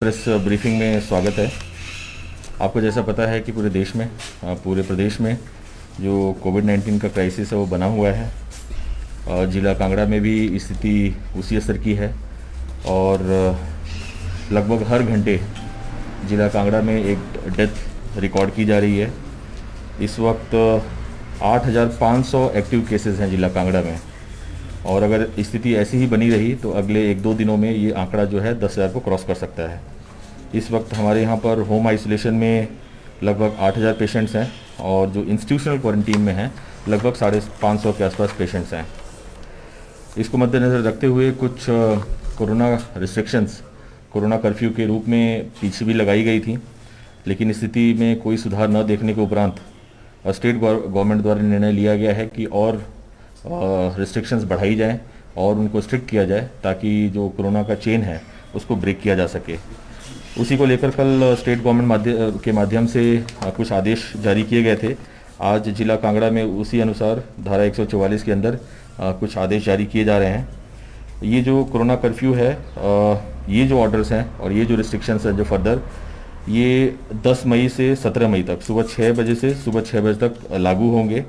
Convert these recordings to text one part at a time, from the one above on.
Press briefing में स्वागत है। आपको जैसा पता है कि पूरे देश में पूरे प्रदेश में जो कोविड-19 का क्राइसिस है वो बना हुआ है। जिला कांगड़ा में भी स्थिति उसी स्तर की है और लगभग हर घंटे जिला कांगड़ा में एक डेथ रिकॉर्ड की जा रही है। इस वक्त 8,500 एक्टिव केसेस हैं जिला कांगड़ा में और अगर स्थिति ऐसी ही बनी रही तो अगले 1-2 दिनों में ये आंकड़ा जो है 10,000 को क्रॉस कर सकता है। इस वक्त हमारे यहाँ पर होम आइसोलेशन में लगभग 8,000 पेशेंट्स हैं और जो इंस्टीट्यूशनल क्वारंटीन में हैं लगभग 550 के आसपास पेशेंट्स हैं। इसको मद्देनज़र रखते हुए कुछ कोरोना रिस्ट्रिक्शंस कोरोना कर्फ्यू के रूप में पीछे भी लगाई गई थी, लेकिन स्थिति में कोई सुधार न देखने के उपरांत स्टेट गवर्नमेंट द्वारा निर्णय लिया गया है कि और रिस्ट्रिक्शंस बढ़ाई जाएं और उनको स्ट्रिक्ट किया जाए ताकि जो कोरोना का चेन है उसको ब्रेक किया जा सके। उसी को लेकर कल स्टेट गवर्नमेंट के माध्यम से कुछ आदेश जारी किए गए थे। आज जिला कांगड़ा में उसी अनुसार धारा 144 के अंदर कुछ आदेश जारी किए जा रहे हैं। ये जो कोरोना कर्फ्यू है, ये जो ऑर्डर्स हैं और ये जो रिस्ट्रिक्शंस हैं जो फर्दर, ये 10 मई से 17 मई तक सुबह 6 बजे से सुबह 6 बजे तक लागू होंगे।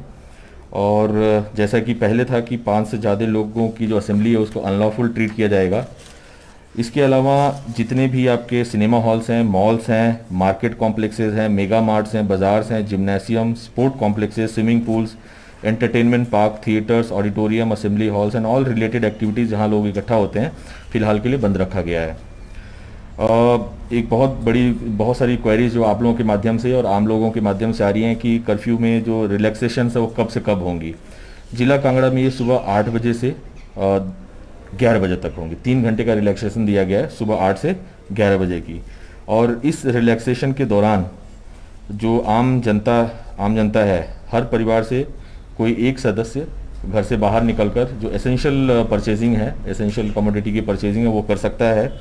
और जैसा कि पहले था कि 5 से ज़्यादा लोगों की जो असेंबली है उसको अनलॉफुल ट्रीट किया जाएगा। इसके अलावा जितने भी आपके सिनेमा हॉल्स हैं, मॉल्स हैं, मार्केट कॉम्प्लेक्सेस हैं, मेगा मार्ट्स हैं, बाज़ार्स हैं, gymnasium, sport complexes, swimming pools, entertainment park, theatres, auditorium, assembly halls and all related activities जहां लोग इकट्ठा होते हैं फ़िलहाल के लिए बंद रखा गया है। एक बहुत सारी क्वेरीज जो आप लोगों के माध्यम से और आम लोगों के माध्यम से आ रही हैं कि कर्फ्यू में जो रिलैक्सेशन है वो कब से कब होंगी। जिला कांगड़ा में ये सुबह 8 बजे से 11 बजे तक होंगी। 3 घंटे का रिलैक्सेशन दिया गया है सुबह 8 से 11 बजे की। और इस रिलैक्सेशन के दौरान जो आम जनता है, हर परिवार से कोई एक सदस्य घर से बाहर निकलकर जो एसेंशियल परचेजिंग है, एसेंशियल कमोडिटी की परचेजिंग है वो कर सकता है।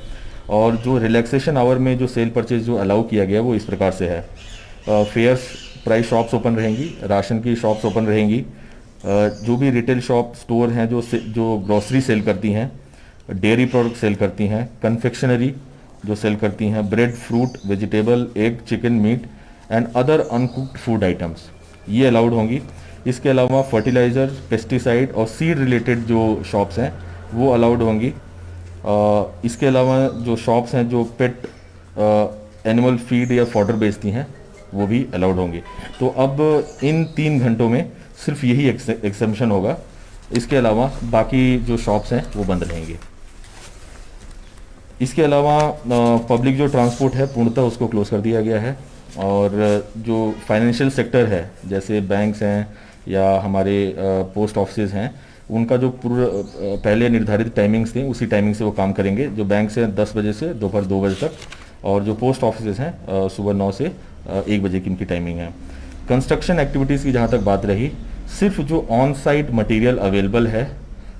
और जो रिलैक्सेशन आवर में जो सेल परचेज जो अलाउ किया गया वो इस प्रकार से है। फेयर्स प्राइस शॉप्स ओपन रहेंगी, राशन की शॉप्स ओपन रहेंगी, जो भी रिटेल शॉप स्टोर हैं जो ग्रॉसरी सेल करती हैं, डेयरी प्रोडक्ट सेल करती हैं, कन्फेक्शनरी जो सेल करती हैं, bread, fruit, vegetable, egg, chicken, meat and other uncooked food items, ये अलाउड होंगी। इसके अलावा फर्टिलाइज़र, पेस्टिसाइड और सीड रिलेटेड जो शॉप्स हैं वो अलाउड होंगी। इसके अलावा जो शॉप्स हैं जो पेट एनिमल फीड या फॉडर बेचती हैं वो भी अलाउड होंगे। तो अब इन 3 घंटों में सिर्फ यही एक्सेम्पशन होगा, इसके अलावा बाकी जो शॉप्स हैं वो बंद रहेंगे। इसके अलावा पब्लिक जो ट्रांसपोर्ट है पूर्णतः उसको क्लोज कर दिया गया है। और जो फाइनेंशियल सेक्टर है जैसे बैंक्स हैं या हमारे पोस्ट ऑफिस हैं, उनका जो पहले निर्धारित टाइमिंग्स थे उसी टाइमिंग से वो काम करेंगे। जो बैंक से 10 बजे से दोपहर 2 बजे तक, और जो पोस्ट ऑफिस हैं सुबह 9 से 1 बजे की इनकी टाइमिंग है। कंस्ट्रक्शन एक्टिविटीज़ की जहाँ तक बात रही, सिर्फ जो ऑन साइट मटेरियल अवेलेबल है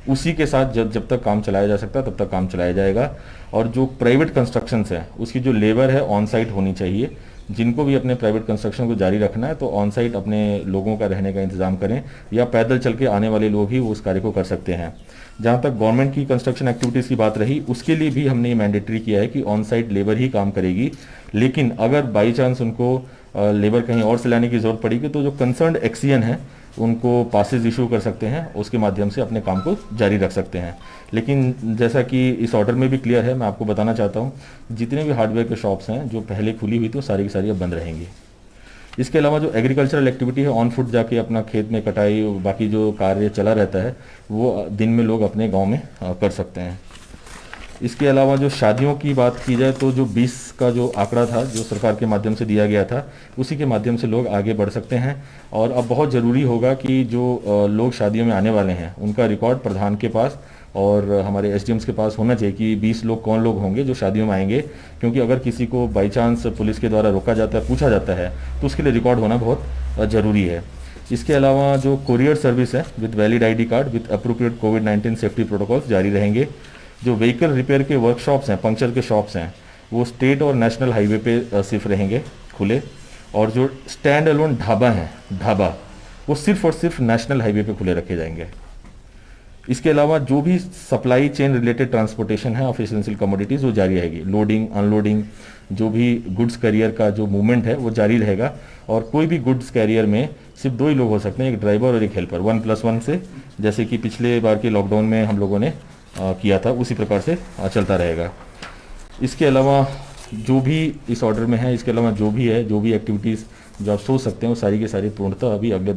उसी के साथ जब तक काम चलाया जा सकता है तब तक काम चलाया जाएगा। और जो प्राइवेट कंस्ट्रक्शंस हैं उसकी जो लेबर है ऑन साइट होनी चाहिए। जिनको भी अपने प्राइवेट कंस्ट्रक्शन को जारी रखना है तो ऑन साइट अपने लोगों का रहने का इंतजाम करें, या पैदल चल के आने वाले लोग ही उस कार्य को कर सकते हैं। जहाँ तक गवर्नमेंट की कंस्ट्रक्शन एक्टिविटीज़ की बात रही, उसके लिए भी हमने ये मैंडेटरी किया है कि ऑन साइट लेबर ही काम करेगी। लेकिन अगर बाई चांस उनको लेबर कहीं और से लाने की ज़रूरत पड़ेगी तो जो कंसर्न्ड एक्सीएन है उनको पासेज इशू कर सकते हैं, उसके माध्यम से अपने काम को जारी रख सकते हैं। लेकिन जैसा कि इस ऑर्डर में भी क्लियर है, मैं आपको बताना चाहता हूँ, जितने भी हार्डवेयर के शॉप्स हैं जो पहले खुली हुई थी वो सारी की सारी अब बंद रहेंगी। इसके अलावा जो एग्रीकल्चरल एक्टिविटी है, ऑन फुट जाके अपना खेत में कटाई बाकी जो कार्य चला रहता है वो दिन में लोग अपने गाँव में कर सकते हैं। इसके अलावा जो शादियों की बात की जाए तो जो 20 का जो आंकड़ा था जो सरकार के माध्यम से दिया गया था उसी के माध्यम से लोग आगे बढ़ सकते हैं। और अब बहुत ज़रूरी होगा कि जो लोग शादियों में आने वाले हैं उनका रिकॉर्ड प्रधान के पास और हमारे एसडीएम्स के पास होना चाहिए कि 20 लोग कौन लोग होंगे जो शादियों में आएंगे। क्योंकि अगर किसी को बाई चांस पुलिस के द्वारा रोका जाता है, पूछा जाता है, तो उसके लिए रिकॉर्ड होना बहुत ज़रूरी है। इसके अलावा जो कोरियर सर्विस है with valid ID card with appropriate covid safety protocols जारी रहेंगे। जो व्हीकल रिपेयर के वर्कशॉप्स हैं, पंक्चर के शॉप्स हैं, वो स्टेट और नेशनल हाईवे पे सिर्फ रहेंगे खुले। और जो स्टैंड अलोन ढाबा हैं, वो सिर्फ और सिर्फ नेशनल हाईवे पे खुले रखे जाएंगे। इसके अलावा जो भी सप्लाई चेन रिलेटेड ट्रांसपोर्टेशन है ऑफ एसेंशियल कमोडिटीज़ वो जारी रहेगी। लोडिंग अनलोडिंग जो भी गुड्स कैरियर का जो मूवमेंट है वो जारी रहेगा। और कोई भी गुड्स कैरियर में सिर्फ 2 ही लोग हो सकते हैं, एक ड्राइवर और एक हेल्पर, 1+1 से, जैसे कि पिछले बार के लॉकडाउन में हम लोगों ने किया था उसी प्रकार से चलता रहेगा। इसके अलावा जो भी इस ऑर्डर में है, इसके अलावा जो भी है, जो भी एक्टिविटीज़ जो आप सोच सकते हैं वो सारी की सारी पूर्णतः अभी अगले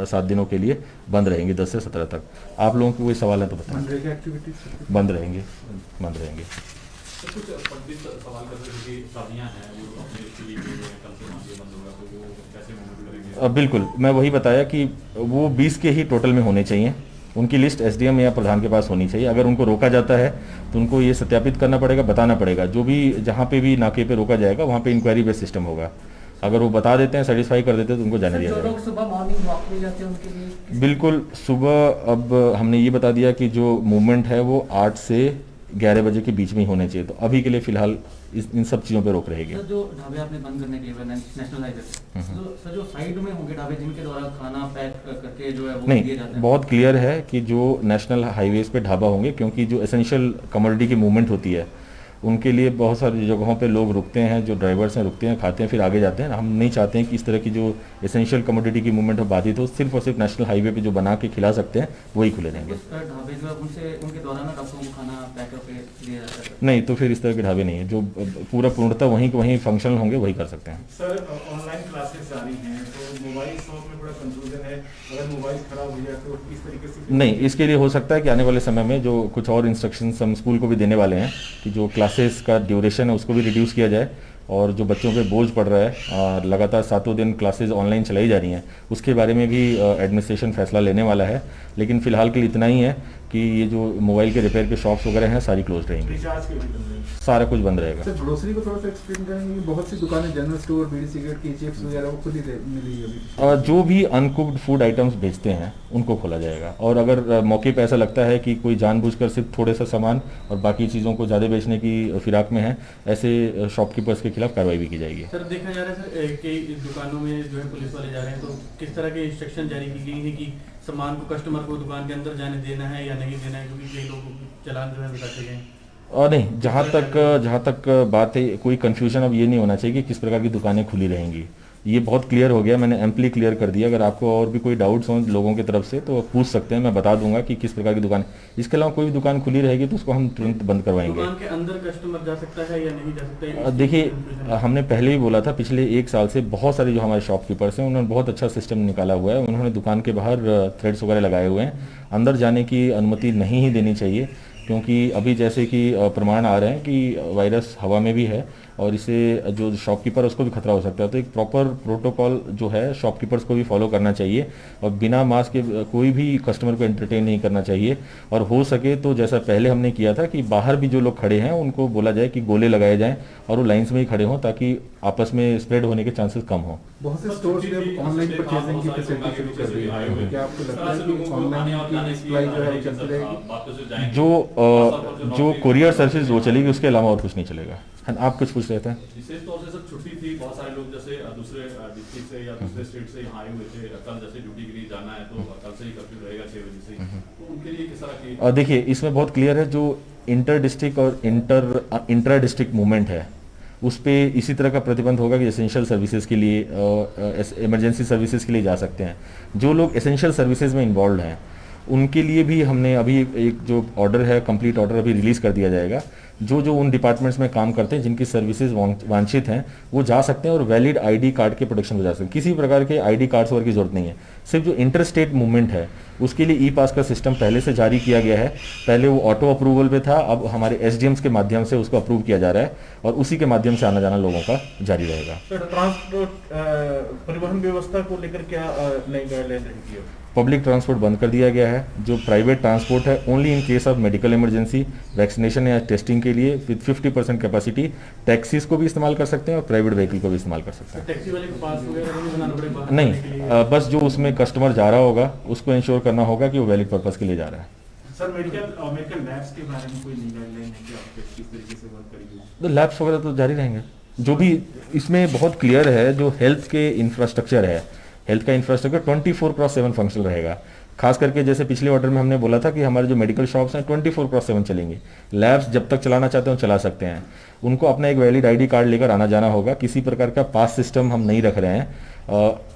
7 दिनों के लिए बंद रहेंगी, 10 से 17 तक। आप लोगों को कोई सवाल है तो बताएं। बंद रहेंगे, बंद रहेंगे। तो कुछ पंडित सवाल करते हैं कि शादियां हैं वो अपने इसके लिए कल से मांगे बंद होगा, तो वो कैसे मूवमेंट करेंगे? बिल्कुल, मैं वही बताया कि वो 20 के ही टोटल में होने चाहिए। उनकी लिस्ट एसडीएम या प्रधान के पास होनी चाहिए। अगर उनको रोका जाता है तो उनको ये सत्यापित करना पड़ेगा, बताना पड़ेगा। जो भी जहाँ पे भी नाके पे रोका जाएगा वहाँ पे इंक्वायरी बेस्ड सिस्टम होगा। अगर वो बता देते हैं, सेटिस्फाई कर देते हैं तो उनको जाने दिया जाएगा। सुबह मॉर्निंग वॉक पे जाते हैं उनके लिए बिल्कुल, सुबह अब हमने ये बता दिया कि जो मूवमेंट है वो 8 से 11 बजे के बीच में ही होने चाहिए। तो अभी के लिए फिलहाल इन सब चीज़ों पे रोक रहेगी। सर जो ढाबे आपने बंद करने के लिए नेशनल हाईवे पे, सर जो साइड में होंगे ढाबे जिनके द्वारा खाना पैक करके जो है वो दिए जाते हैं, बहुत क्लियर है कि जो नेशनल हाईवेज पे ढाबा होंगे, क्योंकि जो एसेंशियल कमोडिटी की मूवमेंट होती है उनके लिए बहुत सारी जगहों पे लोग रुकते हैं, जो ड्राइवर्स हैं रुकते हैं, खाते हैं, फिर आगे जाते हैं। हम नहीं चाहते हैं कि इस तरह की जो एसेंशियल कमोडिटी की मूवमेंट हो बाधित हो। सिर्फ और सिर्फ नेशनल हाईवे पे जो बना के खिला सकते हैं वही खुले रहेंगे। ढाबे जो है उनसे उनके द्वारा ना डॉक्टरों को खाना पैक करके दिया जाता है? नहीं, तो फिर इस तरह के ढाबे नहीं है। जो पूरा पूर्णतः वहीं फंक्शनल होंगे वही कर सकते हैं। सर ऑनलाइन क्लासेस जारी हैं तो मोबाइल शॉप में बड़ा कंफ्यूजन है, अगर मोबाइल खराब हो जाए तो इस तरीके से नहीं, इसके लिए हो सकता है कि आने वाले समय में जो कुछ और इंस्ट्रक्शंस हम स्कूल को भी देने वाले हैं कि जो क्लासेस का ड्यूरेशन है उसको भी रिड्यूस किया जाए। और जो बच्चों पे बोझ पड़ रहा है, लगातार 7 दिन क्लासेस ऑनलाइन चलाई जा रही हैं, उसके बारे में भी एडमिनिस्ट्रेशन फैसला लेने वाला है। लेकिन फिलहाल के लिए इतना ही है कि ये जो मोबाइल के रिपेयर के शॉप्स वगैरह हैं सारी क्लोज रहेंगी, रिचार्ज के भी बंद रहेंगे। सारा कुछ बंद रहेगा। सर ग्रोसरी को थोड़ा सा एक्सप्लेन करेंगे। बहुत सी दुकानें, जनरल स्टोर, बीड़ी सिगरेट की चिप्स वगैरह वो खुद ही मिली अभी। जो भी अनकुक्ड फूड आइटम्स बेचते हैं उनको खोला जाएगा। और अगर मौके पे ऐसा लगता है कि कोई जानबूझकर सिर्फ थोड़े सा सामान और बाकी चीज़ों को ज़्यादा बेचने की फिराक में है, ऐसे शॉपकीपर्स के खिलाफ कार्रवाई भी की जाएगी। सर देखा जा रहा है सर कई दुकानों में जो है पुलिस वाले जा रहे हैं, तो किस तरह के इंस्ट्रक्शन जारी की गई है कि सामान को कस्टमर को दुकान के अंदर जाने देना है या नहीं देना है, क्योंकि कई लोग चालान जो है बिठाते गए हैं? और नहीं, जहाँ तक बात है, कोई कन्फ्यूजन अब ये नहीं होना चाहिए कि किस प्रकार की दुकानें खुली रहेंगी। ये बहुत क्लियर हो गया, मैंने एम्पली क्लियर कर दिया। अगर आपको और भी कोई डाउट्स हों लोगों की तरफ से तो पूछ सकते हैं, मैं बता दूंगा कि किस प्रकार की दुकान। इसके अलावा कोई भी दुकान खुली रहेगी तो उसको हम तुरंत बंद करवाएंगे। दुकान के अंदर कस्टमर जा सकता है या नहीं जा सकता है? देखिए, हमने पहले ही बोला था, पिछले 1 साल से बहुत सारे जो हमारे शॉपकीपर्स हैं उन्होंने बहुत अच्छा सिस्टम निकाला हुआ है। उन्होंने दुकान के बाहर थ्रेड्स वगैरह लगाए हुए हैं। अंदर जाने की अनुमति नहीं ही देनी चाहिए, क्योंकि अभी जैसे कि प्रमाण आ रहे हैं कि वायरस हवा में भी है और इससे जो शॉपकीपर है उसको भी खतरा हो सकता है। तो एक प्रॉपर प्रोटोकॉल जो है शॉपकीपर्स को भी फॉलो करना चाहिए और बिना मास्क के कोई भी कस्टमर को एंटरटेन नहीं करना चाहिए। और हो सके तो जैसा पहले हमने किया था कि बाहर भी जो लोग खड़े हैं उनको बोला जाए कि गोले लगाए जाएं और वो लाइन्स में ही खड़े हों, ताकि आपस में स्प्रेड होने के चांसेस कम हों। बहुत से स्टोर्स ने ऑनलाइन परचेजिंग की फैसिलिटी शुरू कर दी है। क्या आपको लगता है कि ऑनलाइन की सप्लाई जो है वो चलती रहेगी? जो कुरियर सर्विस वो चलेगी, उसके अलावा और कुछ नहीं चलेगा। आप कुछ पूछ रहे थे? विशेष तौर से सर छुट्टी थी, बहुत सारे लोग जैसे दूसरे डिस्ट्रिक्ट से या दूसरे स्टेट से यहाँ आए हुए थे, कल जैसे ड्यूटी के लिए जाना है तो कल से ही कर्फ्यू रहेगा 6 बजे से, तो उनके लिए किस तरह की? देखिए, इसमें बहुत क्लियर है, जो इंटर डिस्ट्रिक्ट और इंट्रा डिस्ट्रिक्ट मूवमेंट है उस पर इसी तरह का प्रतिबंध होगा कि एसेंशियल सर्विसेज के लिए, इमरजेंसी सर्विसेज के लिए जा सकते हैं। जो लोग एसेंशियल सर्विसेज में इन्वॉल्व हैं उनके लिए भी हमने अभी एक जो ऑर्डर है, कंप्लीट ऑर्डर अभी रिलीज़ कर दिया जाएगा। जो उन डिपार्टमेंट्स में काम करते हैं जिनकी सर्विसेज वांछित हैं वो जा सकते हैं और वैलिड आईडी कार्ड के प्रोटेक्शन को जा सकते हैं। किसी प्रकार के आईडी कार्ड्स वगैरह की जरूरत नहीं है। सिर्फ जो इंटर स्टेट मूवमेंट है उसके लिए ई पास का सिस्टम पहले से जारी किया गया है। पहले वो ऑटो अप्रूवल पे था, अब हमारे एसडीएम्स के माध्यम से उसको अप्रूव किया जा रहा है और उसी के माध्यम से आना जाना लोगों का जारी रहेगा। ट्रांसपोर्ट परिवहन व्यवस्था को लेकर क्या नई गाइडलाइन रहेगी? पब्लिक ट्रांसपोर्ट बंद कर दिया गया है। जो प्राइवेट ट्रांसपोर्ट है only in case of medical emergency, vaccination या टेस्टिंग के लिए विद 50% कैपेसिटी टैक्सीज को भी इस्तेमाल कर सकते हैं और प्राइवेट व्हीकल को भी इस्तेमाल कर सकते हैं। टैक्सी वाले को पास वगैरह नहीं बनाना पड़ेगा? नहीं, बस जो उसमें कस्टमर जा रहा होगा उसको इंश्योर करना होगा कि वो वैलिड पर्पस के लिए जा रहा है। सर मेडिकल लैब्स के बारे में कोई नई गाइडलाइन है कि आप किस तरीके से वर्क करेंगे? तो लैब्स वगैरह तो जारी रहेंगे। जो भी इसमें बहुत क्लियर है, जो हेल्थ के इंफ्रास्ट्रक्चर है, हेल्थ का इंफ्रास्ट्रक्चर 24/7 फंक्शनल रहेगा। खास करके जैसे पिछले ऑर्डर में हमने बोला था कि हमारे जो मेडिकल शॉप्स हैं 24/7 चलेंगे, लैब्स जब तक चलाना चाहते हो चला सकते हैं। उनको अपना एक वैलिड आईडी कार्ड लेकर आना जाना होगा, किसी प्रकार का पास सिस्टम हम नहीं रख रहे हैं।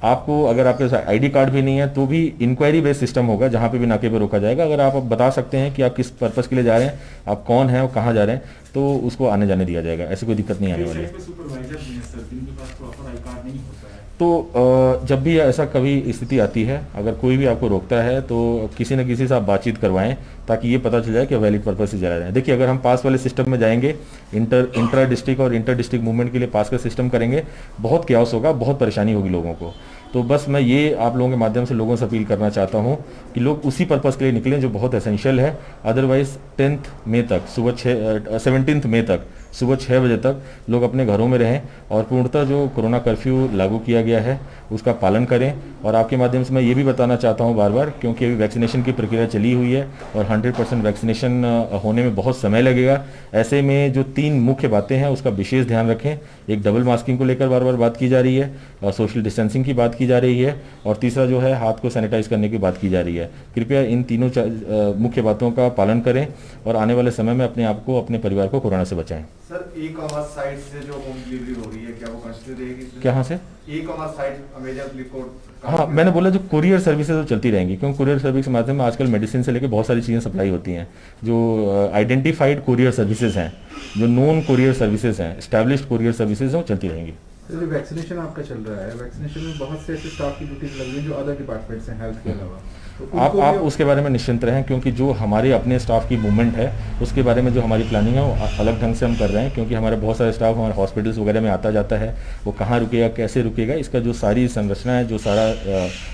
आपको अगर आपके पास आईडी कार्ड भी नहीं है तो भी इंक्वायरी बेस्ड सिस्टम होगा, जहाँ पे भी नाके पे रोका जाएगा। अगर आप बता सकते हैं कि आप किस पर्पज़ के लिए जा रहे हैं, आप कौन हैं और कहाँ जा रहे हैं, तो उसको आने जाने दिया जाएगा, ऐसी कोई दिक्कत नहीं आने वाली है। सुपरवाइजर भी है सर, जिनके पास प्रॉपर आई कार्ड नहीं होता है। तो जब भी ऐसा कभी स्थिति आती है, अगर कोई भी आपको रोकता है तो किसी न किसी से आप बातचीत करवाएं, ताकि ये पता चल जाए कि वैलिड पर्पस से जा रहे हैं। देखिए, अगर हम पास वाले सिस्टम में जाएंगे, इंट्रा डिस्ट्रिक्ट और इंटर डिस्ट्रिक्ट मूवमेंट के लिए पास का सिस्टम करेंगे, बहुत क्यास होगा, बहुत परेशानी होगी लोगों को। तो बस मैं ये आप लोगों के माध्यम से लोगों से अपील करना चाहता हूँ कि लोग उसी पर्पस के लिए निकलें जो बहुत एसेंशियल है। अदरवाइज 17 मई तक सुबह 6 बजे तक लोग अपने घरों में रहें और पूर्णतः जो कोरोना कर्फ्यू लागू किया गया है उसका पालन करें। और आपके माध्यम से मैं ये भी बताना चाहता हूँ बार बार, क्योंकि अभी वैक्सीनेशन की प्रक्रिया चली हुई है और 100% वैक्सीनेशन होने में बहुत समय लगेगा। ऐसे में जो 3 मुख्य बातें हैं उसका विशेष ध्यान रखें। एक, डबल मास्किंग को लेकर बार बार बात की जा रही है, सोशल डिस्टेंसिंग की बात की जा रही है, और तीसरा जो है हाथ को सैनिटाइज करने की बात की जा रही है। कृपया इन तीनों मुख्य बातों का पालन करें और आने वाले समय में अपने आप को, अपने परिवार को कोरोना से बचाएं। सर, ई-कॉमर्स साइट से जो होम डिलीवरी हो रही है, क्या वो कंसिडर रहेगी? कहाँ से? E-commerce site, Amazon, Flipkart. हाँ, मैंने बोला जो कुरियर सर्विसेज तो चलती रहेंगी, क्योंकि कुरियर सर्विस के माध्यम में आजकल मेडिसिन से लेकर बहुत सारी चीज़ें सप्लाई होती हैं। जो आइडेंटिफाइड कुरियर सर्विसेज हैं, जो नॉन कुरियर सर्विसेज हैं, एस्टैब्लिश्ड कुरियर सर्विसेज हैं, वो चलती रहेंगी। जो वैक्सीनेशन आपका चल रहा है, वैक्सीनेशन में बहुत से ऐसे स्टाफ की ड्यूटीज लग रही हैं जो अदर डिपार्टमेंट्स हैं हेल्थ के अलावा, तो आप उसके बारे में निश्चिंत रहें, क्योंकि जो हमारे अपने स्टाफ की मूवमेंट है उसके बारे में जो हमारी प्लानिंग है वो अलग ढंग से हम कर रहे हैं। क्योंकि हमारे बहुत सारे स्टाफ हमारे हॉस्पिटल्स वगैरह में आता जाता है, वो कहाँ रुकेगा, कैसे रुकेगा, इसका जो सारी संरचना है, जो सारा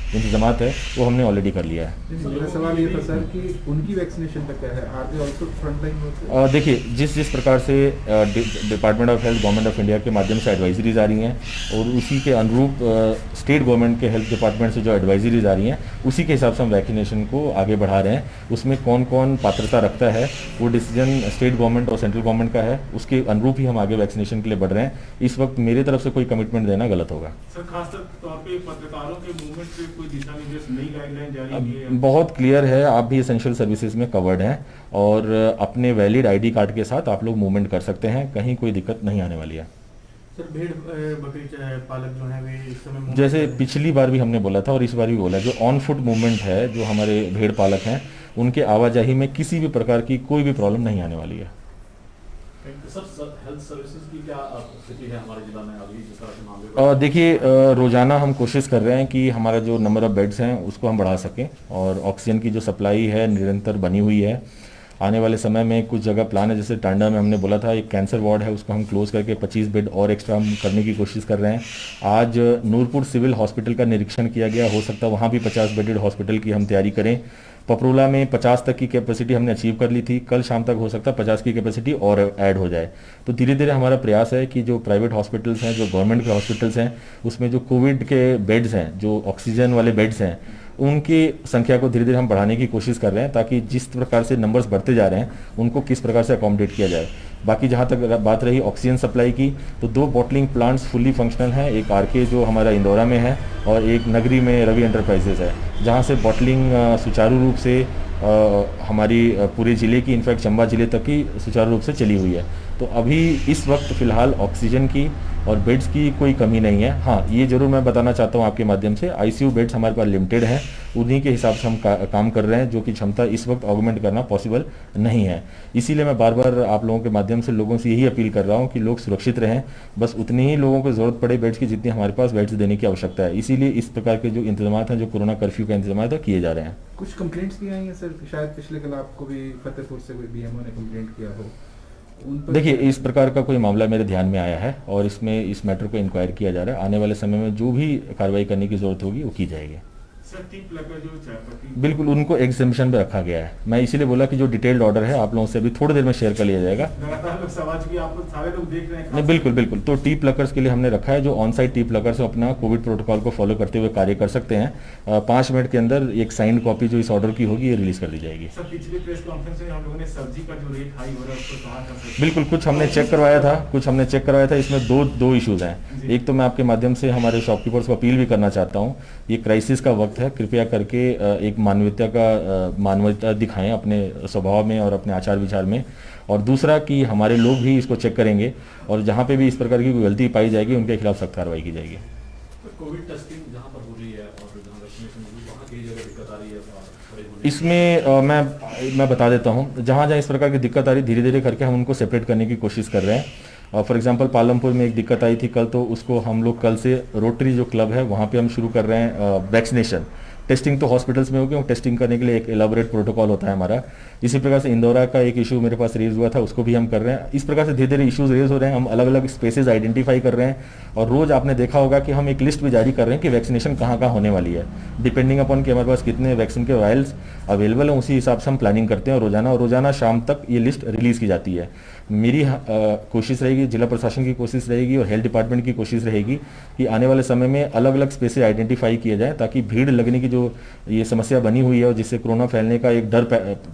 इंतजामात है, वो हमने ऑलरेडी कर लिया है। मेरा सवाल ये था सर कि उनकी वैक्सीनेशन का क्या है, आर दे आल्सो फ्रंटलाइन? देखिए, जिस प्रकार से department of health, government of India के माध्यम से एडवाइजरीज आ रही हैं और उसी के अनुरूप स्टेट गवर्नमेंट के हेल्थ डिपार्टमेंट से जो एडवाइजरीज आ रही हैं, उसी के हिसाब से हम वैक्सीनेशन को आगे बढ़ा रहे हैं। उसमें कौन कौन पात्रता रखता है वो डिसीजन स्टेट गवर्नमेंट और सेंट्रल गवर्नमेंट का है, उसके अनुरूप ही हम आगे वैक्सीनेशन के लिए बढ़ रहे हैं। इस वक्त मेरी तरफ से कोई कमिटमेंट देना गलत होगा। सर, खास तौर पे पत्रकारों के मूवमेंट पे कोई दिशा निर्देश, नई गाइडलाइन जारी की है? बहुत क्लियर है, आप भी एसेंशियल सर्विसेज में कवर्ड हैं और अपने वैलिड आईडी कार्ड के साथ आप लोग मूवमेंट कर सकते हैं, कहीं कोई दिक्कत नहीं आने वाली है। सर, भेड़ बकरी पालक जो है वे इस समय जैसे पिछली बार भी हमने बोला था और इस बार भी बोला, जो ऑन फुट मूवमेंट है, जो हमारे भेड़ पालक हैं, उनके आवाजाही में किसी भी प्रकार की कोई भी प्रॉब्लम नहीं आने वाली है। सर, हेल्थ सर्विसेज की क्या स्थिति है हमारे जिला में अभी, जिस तरह से मामले? देखिए, रोजाना हम कोशिश कर रहे हैं कि हमारा जो नंबर ऑफ बेड्स हैं उसको हम बढ़ा सकें, और ऑक्सीजन की जो सप्लाई है निरंतर बनी हुई है। आने वाले समय में कुछ जगह प्लान है, जैसे टांडा में हमने बोला था एक कैंसर वार्ड है, उसको हम क्लोज करके 25 बेड और एक्स्ट्रा हम करने की कोशिश कर रहे हैं। आज नूरपुर सिविल हॉस्पिटल का निरीक्षण किया गया, हो सकता है वहाँ भी 50 बेडेड हॉस्पिटल की हम तैयारी करें। पपरोला में 50 तक की कैपेसिटी हमने अचीव कर ली थी, कल शाम तक हो सकता है 50 की कैपेसिटी और ऐड हो जाए। तो धीरे धीरे हमारा प्रयास है कि जो प्राइवेट हॉस्पिटल्स हैं, जो गवर्नमेंट के हॉस्पिटल्स हैं, उसमें जो कोविड के बेड्स हैं, जो ऑक्सीजन वाले बेड्स हैं, उनकी संख्या को धीरे धीरे हम बढ़ाने की कोशिश कर रहे हैं, ताकि जिस प्रकार से नंबर्स बढ़ते जा रहे हैं उनको किस प्रकार से अकोमोडेट किया जाए। बाकी जहाँ तक बात रही ऑक्सीजन सप्लाई की, तो 2 बॉटलिंग प्लांट्स फुल्ली फंक्शनल हैं, एक आरके जो हमारा इंदौरा में है और एक नगरी में रवि एंटरप्राइजेस है, जहाँ से बॉटलिंग सुचारू रूप से हमारी पूरे ज़िले की, इनफैक्ट चंबा ज़िले तक की सुचारू रूप से चली हुई है। तो अभी इस वक्त फ़िलहाल ऑक्सीजन की और बेड्स की कोई कमी नहीं है। हाँ, ये ज़रूर मैं बताना चाहता हूँ आपके माध्यम से, आईसीयू बेड्स हमारे पास लिमिटेड हैं, उन्हीं के हिसाब से हम काम कर रहे हैं, जो कि क्षमता इस वक्त ऑगमेंट करना पॉसिबल नहीं है। इसीलिए मैं बार बार आप लोगों के माध्यम से लोगों से यही अपील कर रहा हूँ कि लोग सुरक्षित रहें, बस उतनी ही लोगों को ज़रूरत पड़े बेड्स की जितनी हमारे पास बेड्स देने की आवश्यकता है। इसीलिए इस प्रकार के जो इंतजाम हैं, जो कोरोना कर्फ्यू का इंतजाम है, किए जा रहे हैं। कुछ कंप्लेंट्स भी आई हैं सर, शायद पिछले कल आपको भी फतेहपुर से कोई बीएमओ ने कंप्लेंट किया हो? देखिए, इस प्रकार का कोई मामला मेरे ध्यान में आया है और इसमें इस मैटर को इंक्वायर किया जा रहा है। आने वाले समय में जो भी कार्रवाई करने की जरूरत होगी वो की जाएगी। बिल्कुल, उनको एग्जेम्पशन पे रखा गया है। मैं इसीलिए बोला कि जो डिटेल्ड ऑर्डर है आप लोगों से अभी थोड़ी देर में शेयर कर लिया जाएगा। नहीं, बिल्कुल बिल्कुल। तो टी प्लकर्स के लिए हमने रखा है, जो ऑन साइट टी प्लकर्स अपना कोविड प्रोटोकॉल को फॉलो करते हुए कार्य कर सकते हैं। 5 मिनट के अंदर एक साइंड कॉपी जो इस ऑर्डर की होगी ये रिलीज कर दी जाएगी। पिछली प्रेस कॉन्फ्रेंस में हम लोगों ने सब्जी का जो रेट हाई हो रहा है उसको कहा था। बिल्कुल, कुछ हमने चेक करवाया था, इसमें दो इश्यूज हैं। एक तो मैं आपके माध्यम से हमारे शॉपकीपर्स को अपील भी करना चाहता हूँ, ये क्राइसिस का वक्त ज़रूरत है। कृपया करके एक मानवता दिखाएं अपने स्वभाव में और अपने आचार विचार में। और दूसरा कि हमारे लोग भी इसको चेक करेंगे और जहाँ पे भी इस प्रकार की कोई गलती पाई जाएगी उनके खिलाफ सख्त कार्रवाई की जाएगी। तो कोविड टेस्टिंग जहाँ पर हो रही है और जहाँ वैक्सीनेशन हो रही है वहाँ कई जगह दिक्कत आ रही है इसमें मैं बता देता हूँ, जहाँ जहाँ इस प्रकार की दिक्कत आ रही धीरे धीरे करके हम उनको सेपरेट करने की कोशिश कर रहे हैं। फॉर एग्जांपल पालमपुर में एक दिक्कत आई थी कल, तो उसको हम लोग कल से रोटरी जो क्लब है वहाँ पे हम शुरू कर रहे हैं वैक्सीनेशन। टेस्टिंग तो हॉस्पिटल्स में होगी और टेस्टिंग करने के लिए एक एलाबोरेट प्रोटोकॉल होता है हमारा। इसी प्रकार से इंदौरा का एक इशू मेरे पास रेज हुआ था, उसको भी हम कर रहे हैं। इस प्रकार से धीरे धीरे इश्यूज रेज हो रहे हैं, हम अलग अलग स्पेसेस आइडेंटिफाई कर रहे हैं और रोज़ आपने देखा होगा कि हम एक लिस्ट भी जारी कर रहे हैं कि वैक्सीनेशन कहाँ कहाँ होने वाली है। डिपेंडिंग अपॉन कि हमारे पास कितने वैक्सीन के वायल्स अवेलेबल हैं उसी हिसाब से हम प्लानिंग करते हैं और रोज़ाना शाम तक ये लिस्ट रिलीज़ की जाती है। मेरी कोशिश रहेगी, जिला प्रशासन की कोशिश रहेगी और हेल्थ डिपार्टमेंट की कोशिश रहेगी कि आने वाले समय में अलग अलग स्पेसेस आइडेंटिफाई किए जाए ताकि भीड़ लगने की जो ये समस्या बनी हुई है और जिससे कोरोना फैलने का एक डर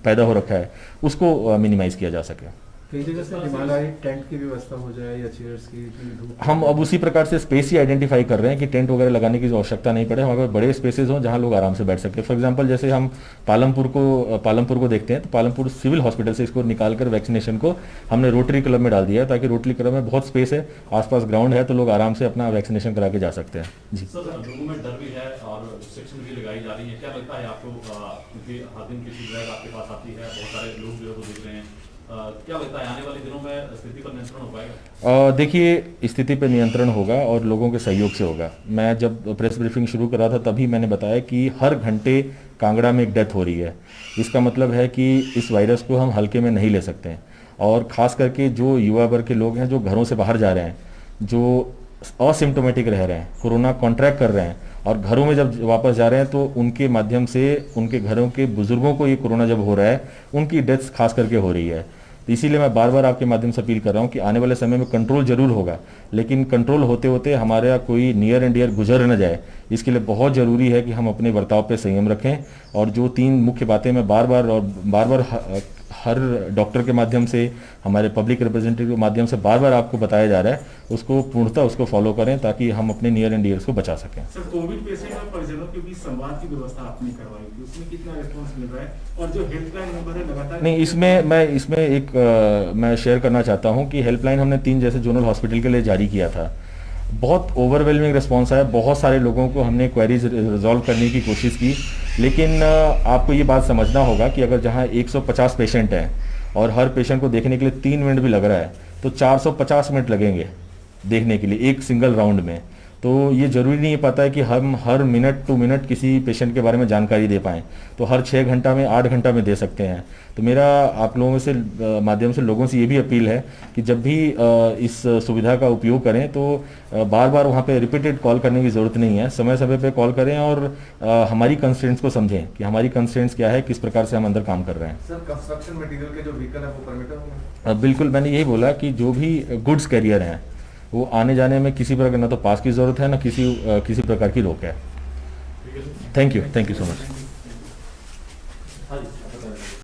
पैदा हो रखा है उसको मिनिमाइज किया जा सके। कई जगह से डिमांड आ रही टेंट की व्यवस्था हो जाए या चेयर्स की। हम अब उसी प्रकार से स्पेस ही आइडेंटिफाई कर रहे हैं कि टेंट वगैरह लगाने की आवश्यकता नहीं पड़े, हमारे पास बड़े स्पेसेस हों जहां लोग आराम से बैठ सके। फॉर एग्जांपल जैसे हम पालमपुर को देखते हैं तो पालमपुर सिविल हॉस्पिटल से इसको निकालकर वैक्सीनेशन को हमने रोटरी क्लब में डाल दिया है ताकि रोटरी क्लब में बहुत स्पेस है, आसपास ग्राउंड है, तो लोग आराम से अपना वैक्सीनेशन करा के जा सकते हैं। जी सर, लोगों में डर भी है और रिस्ट्रिक्शन भी लगाई जा रही है, क्या लगता है आपको? क्योंकि हर दिन किसी ड्राइव आपके पास आती है, बहुत सारे लोग जो है वो देख रहे हैं, क्या लगता है आने वाले दिनों में स्थिति पर नियंत्रण हो पाएगा? देखिए, स्थिति पर नियंत्रण होगा और लोगों के सहयोग से होगा। मैं जब प्रेस ब्रीफिंग शुरू कर रहा था तभी मैंने बताया कि हर घंटे कांगड़ा में एक डेथ हो रही है। इसका मतलब है कि इस वायरस को हम हल्के में नहीं ले सकते हैं और ख़ास करके जो युवा वर्ग के लोग हैं जो घरों से बाहर जा रहे हैं, जो असिम्टोमेटिक रह रहे हैं, कोरोना कॉन्ट्रैक्ट कर रहे हैं और घरों में जब वापस जा रहे हैं तो उनके माध्यम से उनके घरों के बुजुर्गों को ये कोरोना जब हो रहा है उनकी डेथ्स खास करके हो रही है। तो इसीलिए मैं बार बार आपके माध्यम से अपील कर रहा हूँ कि आने वाले समय में कंट्रोल जरूर होगा, लेकिन कंट्रोल होते होते हमारा कोई नियर एंड डियर गुजर न जाए, इसके लिए बहुत ज़रूरी है कि हम अपने बर्ताव पे संयम रखें। और जो 3 मुख्य बातें मैं बार बार हर डॉक्टर के माध्यम से, हमारे पब्लिक रिप्रेजेंटेटिव के माध्यम से बार बार आपको बताया जा रहा है, उसको पूर्णतः उसको फॉलो करें ताकि हम अपने नियर एंड डियर्स को बचा सकें। सर, कोविड पेशेंट और परिजनों के बीच संवाद की व्यवस्था आपने करवाई थी, उसमें कितना रिस्पांस मिल रहा है? और जो हेल्पलाइन नंबर है लगातार नहीं, इसमें एक मैं शेयर करना चाहता हूँ कि हेल्पलाइन हमने 3 जैसे जोनल हॉस्पिटल के लिए जारी किया था। बहुत ओवरवेलमिंग रिस्पॉन्स आया, बहुत सारे लोगों को हमने क्वेरीज रिजॉल्व करने की कोशिश की, लेकिन आपको ये बात समझना होगा कि अगर जहाँ 150 पेशेंट हैं और हर पेशेंट को देखने के लिए 3 मिनट भी लग रहा है तो 450 मिनट लगेंगे देखने के लिए एक सिंगल राउंड में। तो ये ज़रूरी नहीं पता है कि हम हर मिनट टू मिनट किसी पेशेंट के बारे में जानकारी दे पाएँ, तो हर 6 घंटा में 8 घंटा में दे सकते हैं। तो मेरा आप लोगों से माध्यम से लोगों से ये भी अपील है कि जब भी इस सुविधा का उपयोग करें तो बार बार वहाँ पे रिपीटेड कॉल करने की ज़रूरत नहीं है, समय समय पे कॉल करें और हमारी कंस्ट्रेंट्स को समझें कि हमारी कंस्ट्रेंट्स क्या है, किस प्रकार से हम अंदर काम कर रहे हैं। सर, कंस्ट्रक्शन मटेरियल के जो व्हीकल है वो परमिटेड होंगे? बिल्कुल, मैंने यही बोला कि जो भी गुड्स कैरियर हैं वो आने जाने में किसी प्रकार ना तो पास की ज़रूरत है ना किसी प्रकार की रोक है। Thank you so much. हाँ जी।